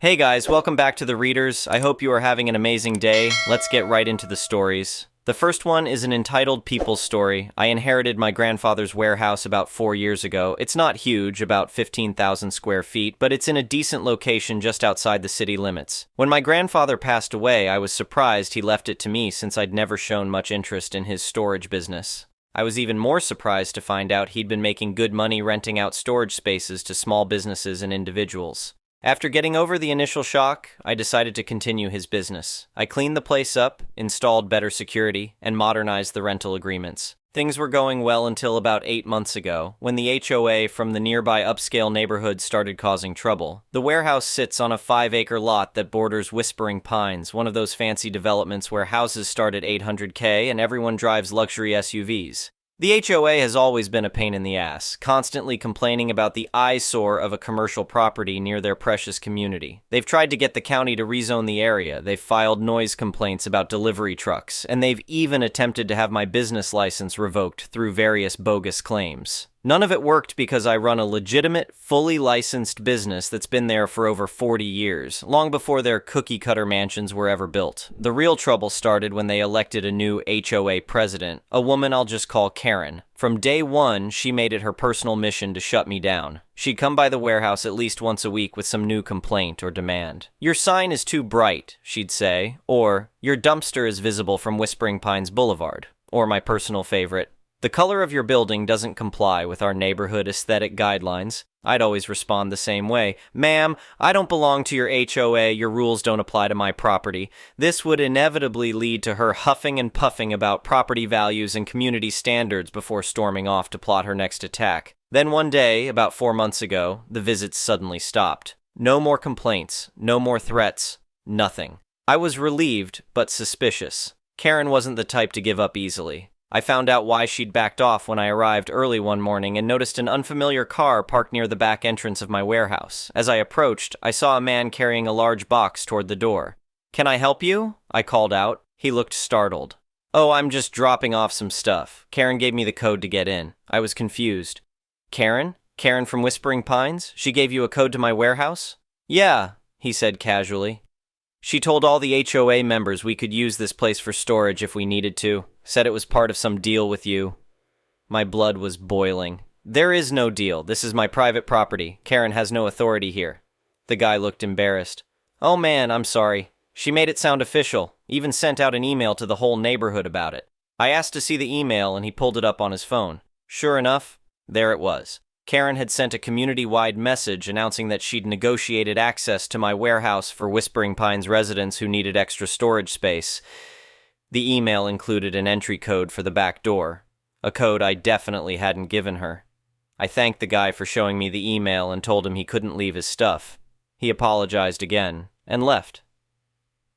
Hey guys, welcome back to the Readers. I hope you are having an amazing day. Let's get right into the stories. The first one is an entitled People's Story. I inherited my grandfather's warehouse about 4 years ago. It's not huge, about 15,000 square feet, but it's in a decent location just outside the city limits. When my grandfather passed away, I was surprised he left it to me since I'd never shown much interest in his storage business. I was even more surprised to find out he'd been making good money renting out storage spaces to small businesses and individuals. After getting over the initial shock, I decided to continue his business. I cleaned the place up, installed better security, and modernized the rental agreements. Things were going well until about 8 months ago, when the HOA from the nearby upscale neighborhood started causing trouble. The warehouse sits on a 5-acre lot that borders Whispering Pines, one of those fancy developments where houses start at $800K and everyone drives luxury SUVs. The HOA has always been a pain in the ass, constantly complaining about the eyesore of a commercial property near their precious community. They've tried to get the county to rezone the area, they've filed noise complaints about delivery trucks, and they've even attempted to have my business license revoked through various bogus claims. None of it worked because I run a legitimate, fully licensed business that's been there for over 40 years, long before their cookie-cutter mansions were ever built. The real trouble started when they elected a new HOA president, a woman I'll just call Karen. From day one, she made it her personal mission to shut me down. She'd come by the warehouse at least once a week with some new complaint or demand. "Your sign is too bright," she'd say, or "Your dumpster is visible from Whispering Pines Boulevard," or my personal favorite, "The color of your building doesn't comply with our neighborhood aesthetic guidelines." I'd always respond the same way. "Ma'am, I don't belong to your HOA, your rules don't apply to my property." This would inevitably lead to her huffing and puffing about property values and community standards before storming off to plot her next attack. Then one day, about 4 months ago, the visits suddenly stopped. No more complaints, no more threats, nothing. I was relieved, but suspicious. Karen wasn't the type to give up easily. I found out why she'd backed off when I arrived early one morning and noticed an unfamiliar car parked near the back entrance of my warehouse. As I approached, I saw a man carrying a large box toward the door. "Can I help you?" I called out. He looked startled. "Oh, I'm just dropping off some stuff. Karen gave me the code to get in." I was confused. "Karen? Karen from Whispering Pines? She gave you a code to my warehouse?" "Yeah," he said casually. "She told all the HOA members we could use this place for storage if we needed to. Said it was part of some deal with you." My blood was boiling. "There is no deal. This is my private property. Karen has no authority here." The guy looked embarrassed. "Oh man, I'm sorry. She made it sound official. Even sent out an email to the whole neighborhood about it." I asked to see the email and he pulled it up on his phone. Sure enough, there it was. Karen had sent a community-wide message announcing that she'd negotiated access to my warehouse for Whispering Pines residents who needed extra storage space. The email included an entry code for the back door, a code I definitely hadn't given her. I thanked the guy for showing me the email and told him he couldn't leave his stuff. He apologized again and left.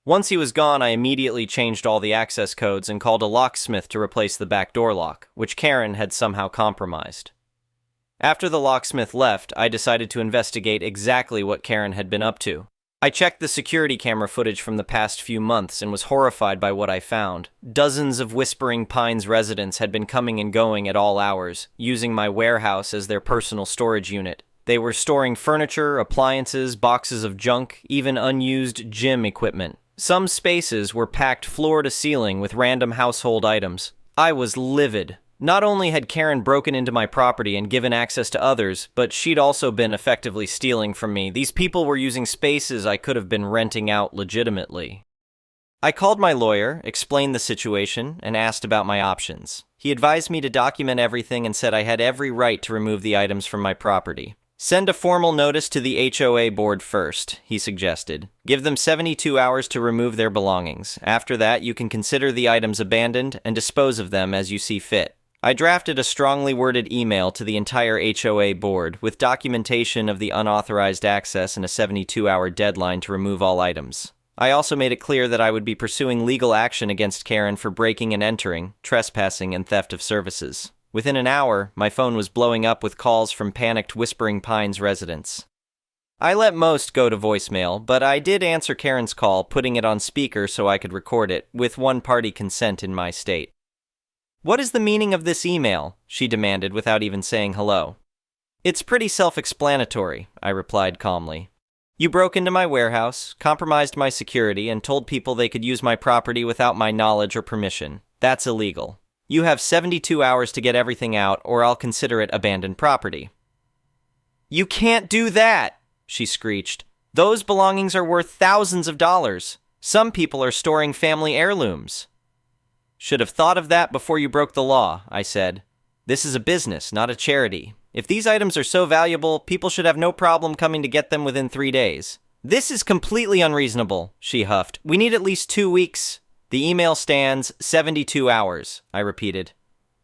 Once he was gone, I immediately changed all the access codes and called a locksmith to replace the back door lock, which Karen had somehow compromised. After the locksmith left, I decided to investigate exactly what Karen had been up to. I checked the security camera footage from the past few months and was horrified by what I found. Dozens of Whispering Pines residents had been coming and going at all hours, using my warehouse as their personal storage unit. They were storing furniture, appliances, boxes of junk, even unused gym equipment. Some spaces were packed floor to ceiling with random household items. I was livid. Not only had Karen broken into my property and given access to others, but she'd also been effectively stealing from me. These people were using spaces I could have been renting out legitimately. I called my lawyer, explained the situation, and asked about my options. He advised me to document everything and said I had every right to remove the items from my property. "Send a formal notice to the HOA board first," he suggested. "Give them 72 hours to remove their belongings. After that, you can consider the items abandoned and dispose of them as you see fit." I drafted a strongly worded email to the entire HOA board with documentation of the unauthorized access and a 72-hour deadline to remove all items. I also made it clear that I would be pursuing legal action against Karen for breaking and entering, trespassing, and theft of services. Within an hour, my phone was blowing up with calls from panicked Whispering Pines residents. I let most go to voicemail, but I did answer Karen's call, putting it on speaker so I could record it, with one-party consent in my state. "What is the meaning of this email?" she demanded without even saying hello. "It's pretty self-explanatory," I replied calmly. You broke into my warehouse, compromised my security, and told people they could use my property without my knowledge or permission. That's illegal. You have 72 hours to get everything out, or I'll consider it abandoned property." "You can't do that," she screeched. "Those belongings are worth thousands of dollars. Some people are storing family heirlooms." "Should have thought of that before you broke the law," I said. "This is a business, not a charity. If these items are so valuable, people should have no problem coming to get them within 3 days." "This is completely unreasonable," she huffed. "We need at least 2 weeks." "The email stands 72 hours, I repeated.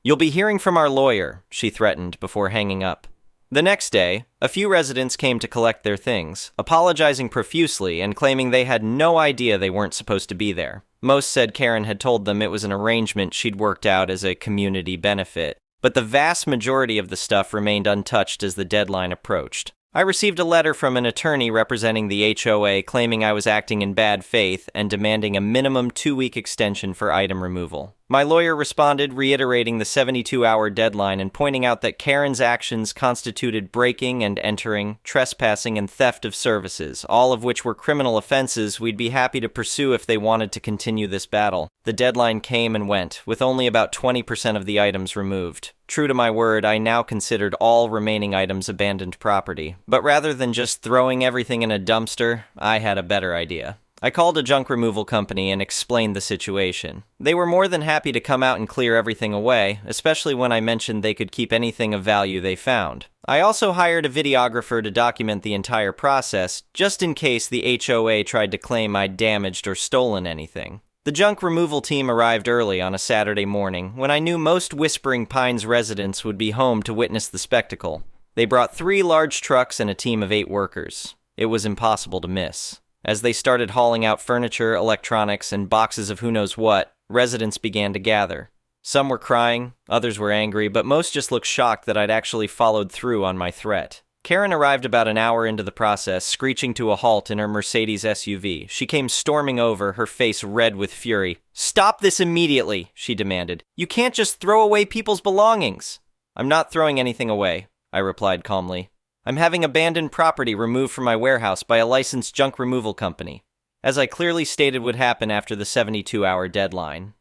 "You'll be hearing from our lawyer," she threatened before hanging up. The next day, a few residents came to collect their things, apologizing profusely and claiming they had no idea they weren't supposed to be there. Most said Karen had told them it was an arrangement she'd worked out as a community benefit, but the vast majority of the stuff remained untouched as the deadline approached. I received a letter from an attorney representing the HOA claiming I was acting in bad faith and demanding a minimum 2-week extension for item removal. My lawyer responded, reiterating the 72-hour deadline and pointing out that Karen's actions constituted breaking and entering, trespassing, and theft of services, all of which were criminal offenses we'd be happy to pursue if they wanted to continue this battle. The deadline came and went, with only about 20% of the items removed. True to my word, I now considered all remaining items abandoned property. But rather than just throwing everything in a dumpster, I had a better idea. I called a junk removal company and explained the situation. They were more than happy to come out and clear everything away, especially when I mentioned they could keep anything of value they found. I also hired a videographer to document the entire process, just in case the HOA tried to claim I'd damaged or stolen anything. The junk removal team arrived early on a Saturday morning, when I knew most Whispering Pines residents would be home to witness the spectacle. They brought 3 large trucks and a team of 8 workers. It was impossible to miss. As they started hauling out furniture, electronics, and boxes of who knows what, residents began to gather. Some were crying, others were angry, but most just looked shocked that I'd actually followed through on my threat. Karen arrived about an hour into the process, screeching to a halt in her Mercedes SUV. She came storming over, her face red with fury. "Stop this immediately," she demanded. "You can't just throw away people's belongings." "I'm not throwing anything away," I replied calmly. "I'm having abandoned property removed from my warehouse by a licensed junk removal company, as I clearly stated would happen after the 72-hour deadline."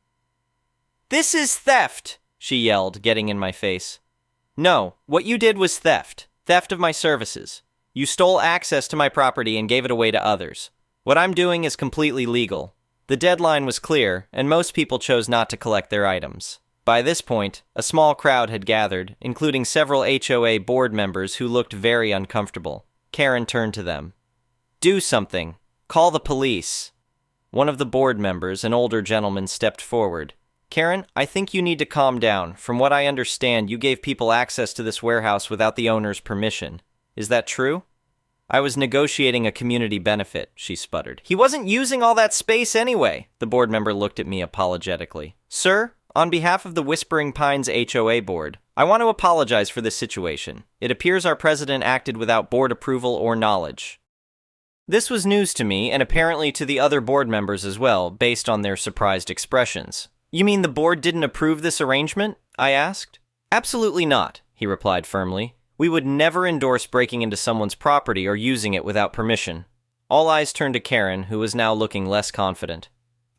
"This is theft!" she yelled, getting in my face. "No, what you did was theft. Theft of my services. You stole access to my property and gave it away to others. What I'm doing is completely legal." The deadline was clear, and most people chose not to collect their items. By this point, a small crowd had gathered, including several HOA board members who looked very uncomfortable. Karen turned to them. "Do something. Call the police." One of the board members, an older gentleman, stepped forward. "Karen, I think you need to calm down. From what I understand, you gave people access to this warehouse without the owner's permission. Is that true?" "I was negotiating a community benefit," she sputtered. "He wasn't using all that space anyway." The board member looked at me apologetically. "Sir, on behalf of the Whispering Pines HOA board, I want to apologize for this situation. It appears our president acted without board approval or knowledge." This was news to me, and apparently to the other board members as well, based on their surprised expressions. "You mean the board didn't approve this arrangement?" I asked. "Absolutely not," he replied firmly. "We would never endorse breaking into someone's property or using it without permission." All eyes turned to Karen, who was now looking less confident.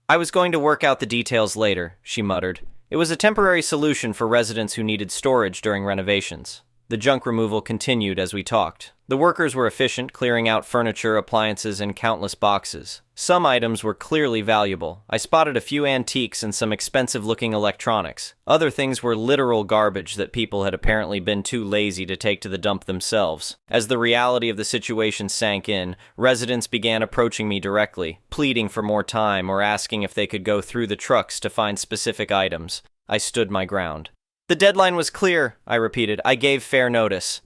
"I was going to work out the details later," she muttered. "It was a temporary solution for residents who needed storage during renovations." The junk removal continued as we talked. The workers were efficient, clearing out furniture, appliances, and countless boxes. Some items were clearly valuable. I spotted a few antiques and some expensive-looking electronics. Other things were literal garbage that people had apparently been too lazy to take to the dump themselves. As the reality of the situation sank in, residents began approaching me directly, pleading for more time or asking if they could go through the trucks to find specific items. I stood my ground. "The deadline was clear," I repeated. "I gave fair notice."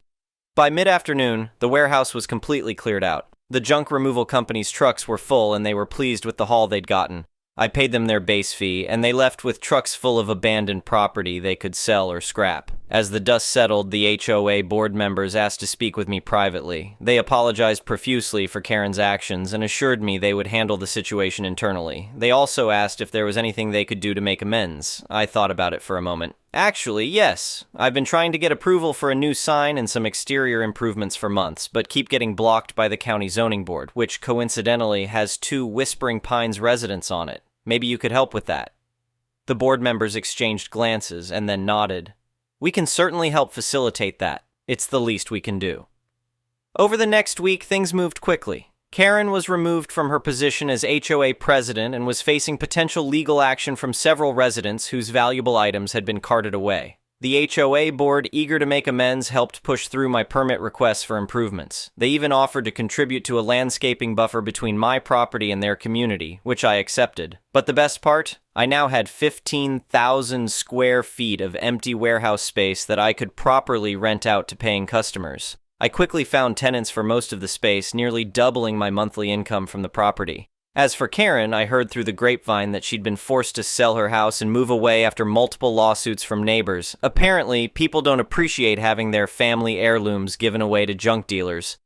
By mid-afternoon, the warehouse was completely cleared out. The junk removal company's trucks were full and they were pleased with the haul they'd gotten. I paid them their base fee, and they left with trucks full of abandoned property they could sell or scrap. As the dust settled, the HOA board members asked to speak with me privately. They apologized profusely for Karen's actions and assured me they would handle the situation internally. They also asked if there was anything they could do to make amends. I thought about it for a moment. Actually, yes. I've been trying to get approval for a new sign and some exterior improvements for months, but keep getting blocked by the county zoning board, which coincidentally has 2 Whispering Pines residents on it. Maybe you could help with that. The board members exchanged glances and then nodded. We can certainly help facilitate that. It's the least we can do. Over the next week, things moved quickly. Karen was removed from her position as HOA president and was facing potential legal action from several residents whose valuable items had been carted away. The HOA board, eager to make amends, helped push through my permit requests for improvements. They even offered to contribute to a landscaping buffer between my property and their community, which I accepted. But the best part? I now had 15,000 square feet of empty warehouse space that I could properly rent out to paying customers. I quickly found tenants for most of the space, nearly doubling my monthly income from the property. As for Karen, I heard through the grapevine that she'd been forced to sell her house and move away after multiple lawsuits from neighbors. Apparently, people don't appreciate having their family heirlooms given away to junk dealers.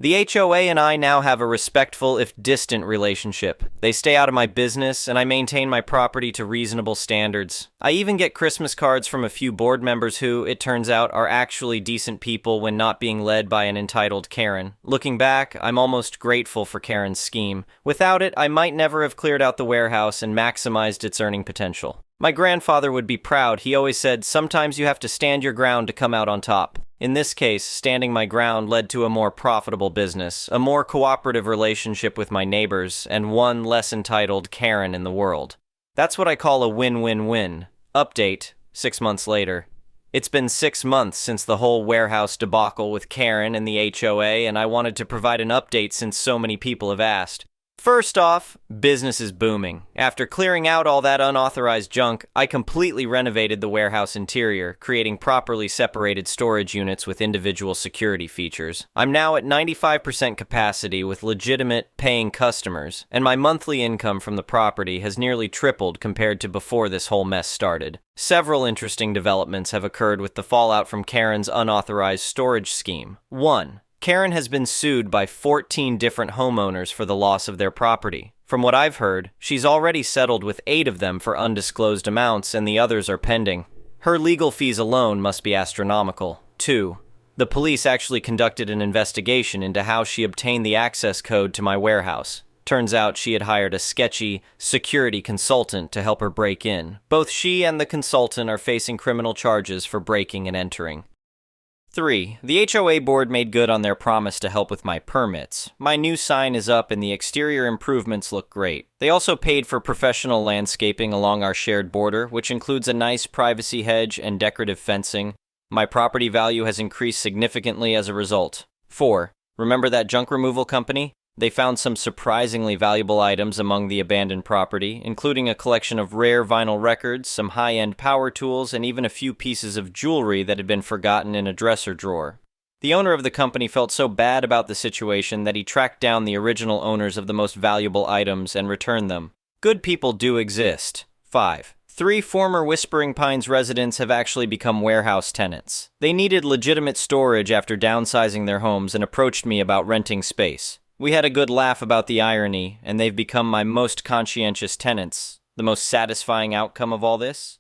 The HOA and I now have a respectful, if distant, relationship. They stay out of my business, and I maintain my property to reasonable standards. I even get Christmas cards from a few board members who, it turns out, are actually decent people when not being led by an entitled Karen. Looking back, I'm almost grateful for Karen's scheme. Without it, I might never have cleared out the warehouse and maximized its earning potential. My grandfather would be proud. He always said, sometimes you have to stand your ground to come out on top. In this case, standing my ground led to a more profitable business, a more cooperative relationship with my neighbors, and one less entitled Karen in the world. That's what I call a win-win-win. Update, 6 months later. It's been 6 months since the whole warehouse debacle with Karen and the HOA, and I wanted to provide an update since so many people have asked. First off, business is booming. After clearing out all that unauthorized junk, I completely renovated the warehouse interior, creating properly separated storage units with individual security features. I'm now at 95% capacity with legitimate, paying customers, and my monthly income from the property has nearly tripled compared to before this whole mess started. Several interesting developments have occurred with the fallout from Karen's unauthorized storage scheme. 1. Karen has been sued by 14 different homeowners for the loss of their property. From what I've heard, she's already settled with 8 of them for undisclosed amounts and the others are pending. Her legal fees alone must be astronomical. 2. The police actually conducted an investigation into how she obtained the access code to my warehouse. Turns out she had hired a sketchy security consultant to help her break in. Both she and the consultant are facing criminal charges for breaking and entering. 3. The HOA board made good on their promise to help with my permits. My new sign is up and the exterior improvements look great. They also paid for professional landscaping along our shared border, which includes a nice privacy hedge and decorative fencing. My property value has increased significantly as a result. 4. Remember that junk removal company? They found some surprisingly valuable items among the abandoned property, including a collection of rare vinyl records, some high-end power tools, and even a few pieces of jewelry that had been forgotten in a dresser drawer. The owner of the company felt so bad about the situation that he tracked down the original owners of the most valuable items and returned them. Good people do exist. 5. 3 former Whispering Pines residents have actually become warehouse tenants. They needed legitimate storage after downsizing their homes and approached me about renting space. We had a good laugh about the irony, and they've become my most conscientious tenants. The most satisfying outcome of all this?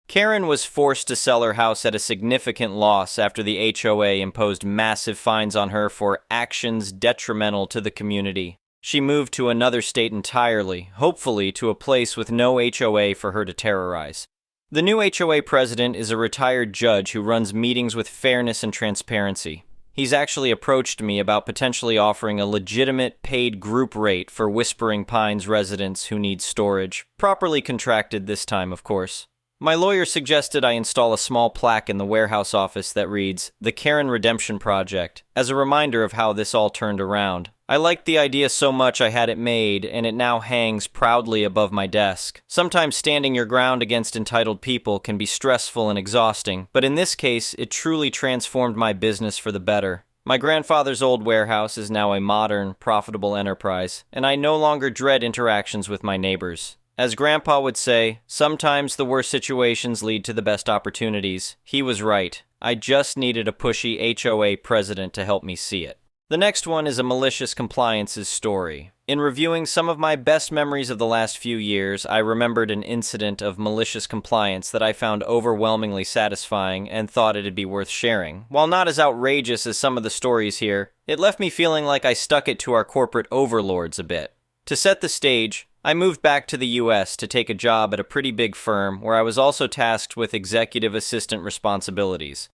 Karen was forced to sell her house at a significant loss after the HOA imposed massive fines on her for actions detrimental to the community. She moved to another state entirely, hopefully to a place with no HOA for her to terrorize. The new HOA president is a retired judge who runs meetings with fairness and transparency. He's actually approached me about potentially offering a legitimate paid group rate for Whispering Pines residents who need storage, properly contracted this time, of course. My lawyer suggested I install a small plaque in the warehouse office that reads, "The Karen Redemption Project," as a reminder of how this all turned around. I liked the idea so much I had it made, and it now hangs proudly above my desk. Sometimes standing your ground against entitled people can be stressful and exhausting, but in this case, it truly transformed my business for the better. My grandfather's old warehouse is now a modern, profitable enterprise, and I no longer dread interactions with my neighbors. As Grandpa would say, sometimes the worst situations lead to the best opportunities. He was right. I just needed a pushy HOA president to help me see it. The next one is a malicious compliances story. In reviewing some of my best memories of the last few years, I remembered an incident of malicious compliance that I found overwhelmingly satisfying and thought it'd be worth sharing. While not as outrageous as some of the stories here, it left me feeling like I stuck it to our corporate overlords a bit. To set the stage, I moved back to the US to take a job at a pretty big firm where I was also tasked with executive assistant responsibilities.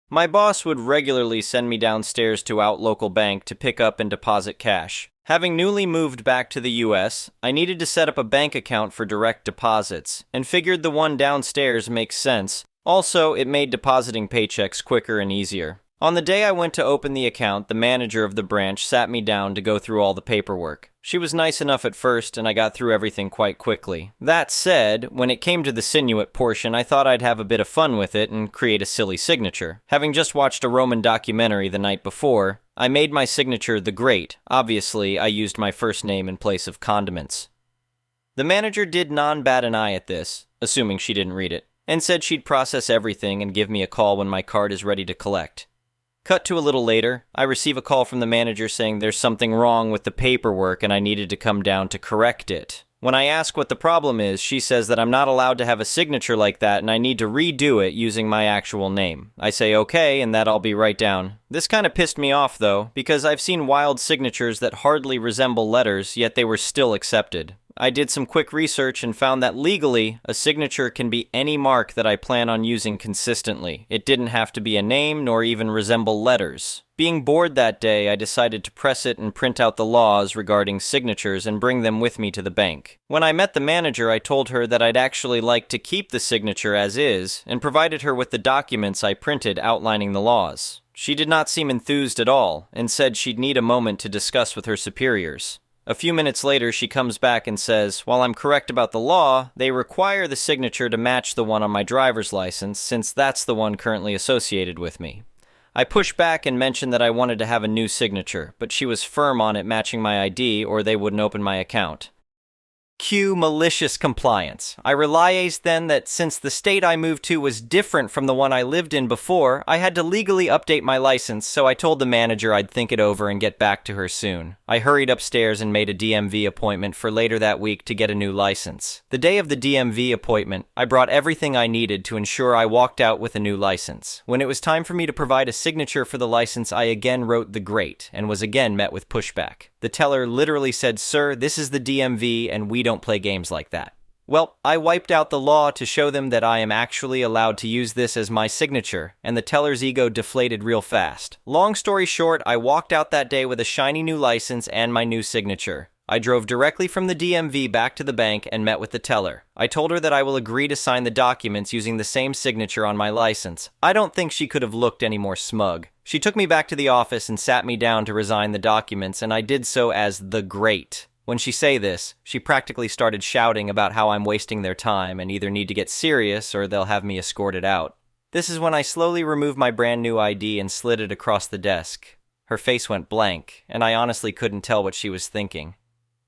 My boss would regularly send me downstairs to our local bank to pick up and deposit cash. Having newly moved back to the US, I needed to set up a bank account for direct deposits, and figured the one downstairs makes sense. Also, it made depositing paychecks quicker and easier. On the day I went to open the account, the manager of the branch sat me down to go through all the paperwork. She was nice enough at first, and I got through everything quite quickly. That said, when it came to the sinuate portion, I thought I'd have a bit of fun with it and create a silly signature. Having just watched a Roman documentary the night before, I made my signature the Great. Obviously, I used my first name in place of condiments. The manager did bat an eye at this, assuming she didn't read it, and said she'd process everything and give me a call when my card is ready to collect. Cut to a little later, I receive a call from the manager saying there's something wrong with the paperwork and I needed to come down to correct it. When I ask what the problem is, she says that I'm not allowed to have a signature like that and I need to redo it using my actual name. I say okay, and that I'll be right down. This kind of pissed me off though, because I've seen wild signatures that hardly resemble letters, yet they were still accepted. I did some quick research and found that legally, a signature can be any mark that I plan on using consistently. It didn't have to be a name nor even resemble letters. Being bored that day, I decided to press it and print out the laws regarding signatures and bring them with me to the bank. When I met the manager, I told her that I'd actually like to keep the signature as is, and provided her with the documents I printed outlining the laws. She did not seem enthused at all, and said she'd need a moment to discuss with her superiors. A few minutes later, she comes back and says, while I'm correct about the law, they require the signature to match the one on my driver's license, since that's the one currently associated with me. I pushed back and mentioned that I wanted to have a new signature, but she was firm on it matching my ID or they wouldn't open my account. Cue malicious compliance. I realized then that since the state I moved to was different from the one I lived in before, I had to legally update my license, so I told the manager I'd think it over and get back to her soon. I hurried upstairs and made a DMV appointment for later that week to get a new license. The day of the DMV appointment, I brought everything I needed to ensure I walked out with a new license. When it was time for me to provide a signature for the license, I again wrote the Great and was again met with pushback. The teller literally said, "Sir, this is the DMV and we don't play games like that." Well, I wiped out the law to show them that I am actually allowed to use this as my signature, and the teller's ego deflated real fast. Long story short, I walked out that day with a shiny new license and my new signature. I drove directly from the DMV back to the bank and met with the teller. I told her that I will agree to sign the documents using the same signature on my license. I don't think she could have looked any more smug. She took me back to the office and sat me down to resign the documents, and I did so as the Great. When she say this, she practically started shouting about how I'm wasting their time and either need to get serious or they'll have me escorted out. This is when I slowly removed my brand new ID and slid it across the desk. Her face went blank, and I honestly couldn't tell what she was thinking.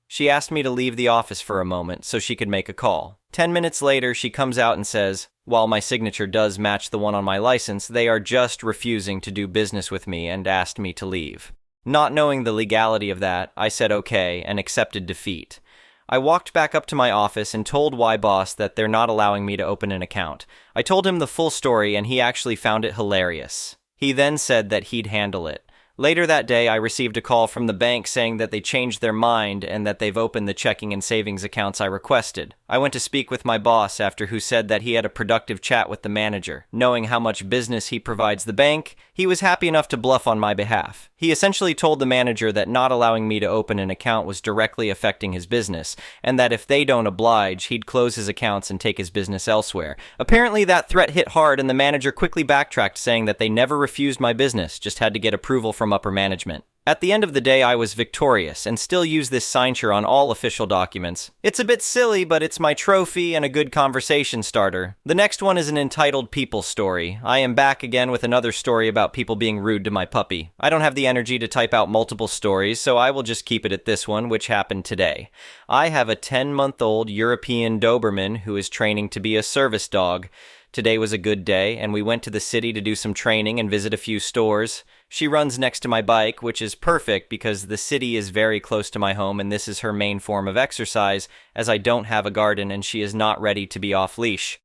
She asked me to leave the office for a moment so she could make a call. 10 minutes later, she comes out and says, while my signature does match the one on my license, they are just refusing to do business with me and asked me to leave. Not knowing the legality of that, I said okay and accepted defeat. I walked back up to my office and told Y-Boss that they're not allowing me to open an account. I told him the full story and he actually found it hilarious. He then said that he'd handle it. Later that day, I received a call from the bank saying that they changed their mind and that they've opened the checking and savings accounts I requested. I went to speak with my boss after who said that he had a productive chat with the manager. Knowing how much business he provides the bank, he was happy enough to bluff on my behalf. He essentially told the manager that not allowing me to open an account was directly affecting his business, and that if they don't oblige, he'd close his accounts and take his business elsewhere. Apparently that threat hit hard and the manager quickly backtracked saying that they never refused my business, just had to get approval from upper management. At the end of the day, I was victorious and still use this signature on all official documents. It's a bit silly, but it's my trophy and a good conversation starter. The next one is an entitled people story. I am back again with another story about people being rude to my puppy. I don't have the energy to type out multiple stories, so I will just keep it at this one, which happened today. I have a 10-month-old European Doberman who is training to be a service dog. Today was a good day, and we went to the city to do some training and visit a few stores. She runs next to my bike, which is perfect because the city is very close to my home and this is her main form of exercise, as I don't have a garden and she is not ready to be off-leash.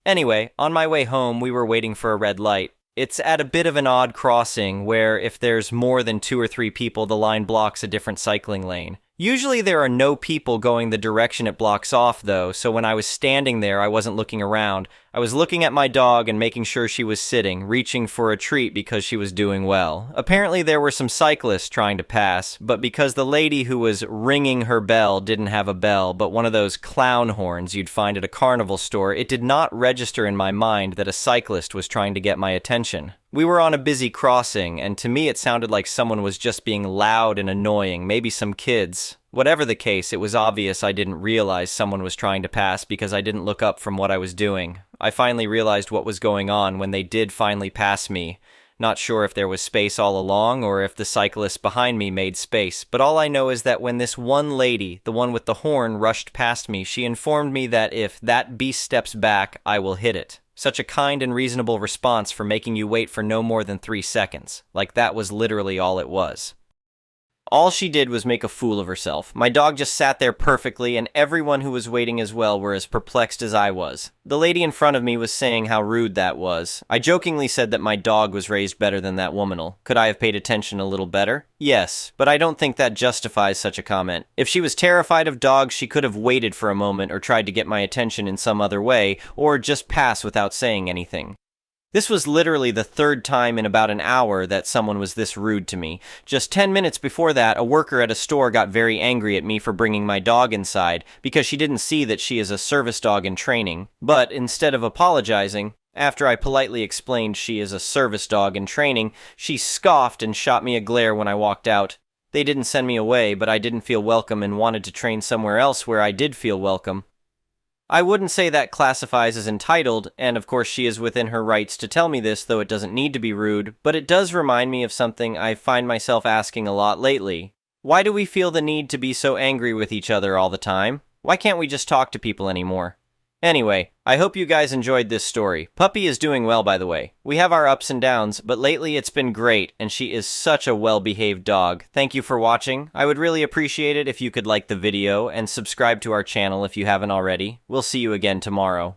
Anyway, on my way home, we were waiting for a red light. It's at a bit of an odd crossing where if there's more than 2 or 3 people, the line blocks a different cycling lane. Usually there are no people going the direction it blocks off though, so when I was standing there I wasn't looking around. I was looking at my dog and making sure she was sitting, reaching for a treat because she was doing well. Apparently there were some cyclists trying to pass, but because the lady who was ringing her bell didn't have a bell, but one of those clown horns you'd find at a carnival store, it did not register in my mind that a cyclist was trying to get my attention. We were on a busy crossing, and to me it sounded like someone was just being loud and annoying, maybe some kids. Whatever the case, it was obvious I didn't realize someone was trying to pass because I didn't look up from what I was doing. I finally realized what was going on when they did finally pass me. Not sure if there was space all along or if the cyclists behind me made space, but all I know is that when this one lady, the one with the horn, rushed past me, she informed me that if that beast steps back, I will hit it. Such a kind and reasonable response for making you wait for no more than 3 seconds. Like that was literally all it was. All she did was make a fool of herself. My dog just sat there perfectly, and everyone who was waiting as well were as perplexed as I was. The lady in front of me was saying how rude that was. I jokingly said that my dog was raised better than that woman'll. Could I have paid attention a little better? Yes, but I don't think that justifies such a comment. If she was terrified of dogs, she could have waited for a moment or tried to get my attention in some other way, or just pass without saying anything. This was literally the 3rd time in about an hour that someone was this rude to me. Just 10 minutes before that, a worker at a store got very angry at me for bringing my dog inside because she didn't see that she is a service dog in training. But instead of apologizing, after I politely explained she is a service dog in training, she scoffed and shot me a glare when I walked out. They didn't send me away, but I didn't feel welcome and wanted to train somewhere else where I did feel welcome. I wouldn't say that classifies as entitled, and of course she is within her rights to tell me this, though it doesn't need to be rude, but it does remind me of something I find myself asking a lot lately. Why do we feel the need to be so angry with each other all the time? Why can't we just talk to people anymore? Anyway, I hope you guys enjoyed this story. Puppy is doing well, by the way. We have our ups and downs, but lately it's been great, and she is such a well-behaved dog. Thank you for watching. I would really appreciate it if you could like the video and subscribe to our channel if you haven't already. We'll see you again tomorrow.